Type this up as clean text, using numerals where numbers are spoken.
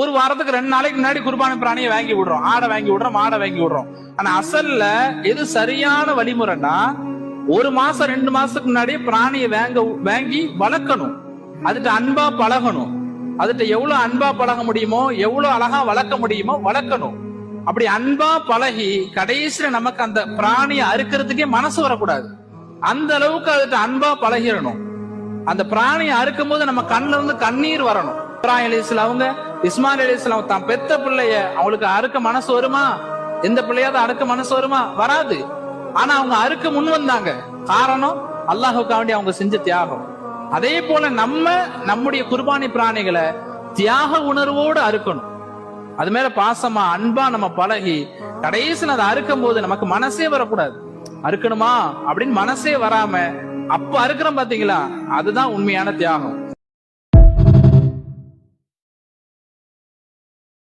ஒரு வாரத்துக்கு 2 நாளைக்கு முன்னாடி குர்பானி பிராணியை வாங்கி விடுறோம், ஆடை வாங்கி விடுறோம், மாடை வாங்கி விடுறோம். ஆனா அசல்ல எது சரியான வழிமுறைன்னா, 1 மாசம் 2 மாசத்துக்கு முன்னாடியே பிராணியை வாங்கி வளர்க்கணும். அதுட்டு அன்பா பழகணும். அதுட்டு எவ்வளவு அன்பா பழக முடியுமோ, எவ்வளவு அழகா வளர்க்க முடியுமோ வளர்க்கணும். அப்படி அன்பா பழகி கடைசியில நமக்கு அந்த பிராணியை அறுக்கிறதுக்கே மனசு வரக்கூடாது. அந்த அளவுக்கு அதுட்டு அன்பா பழகிடணும். அந்த பிராணியை அறுக்கும் போது நம்ம கண்ணுல இருந்து கண்ணீர் வரணும். இப்ராஹிம் அலைஹிஸ்ஸலாம் அவங்க, இஸ்மாயில் அலைஹிஸ்ஸலாம் தான் பெத்த பிள்ளைய அவங்களுக்கு அறுக்க மனசு வருமா? எந்த பிள்ளையாவது அறுக்க மனசு வருமா? வராது. ஆனா அவங்க அறுக்க முன் வந்தாங்க. காரணம் அல்லாஹ்வுக்காக வேண்டி அவங்க செஞ்ச தியாகம். அதே போல நம்முடைய குர்பானி பிராணிகளை தியாக உணர்வோடு அறுக்கணும். அது மேல பாசமா அன்பா நம்ம பழகி கடைசியில் அதை அறுக்கும் போது நமக்கு மனசே வரக்கூடாது. அறுக்கணுமா அப்படின்னு மனசே வராம அப்ப அறுக்கிறோம் பாத்தீங்களா, அதுதான் உண்மையான தியாகம்.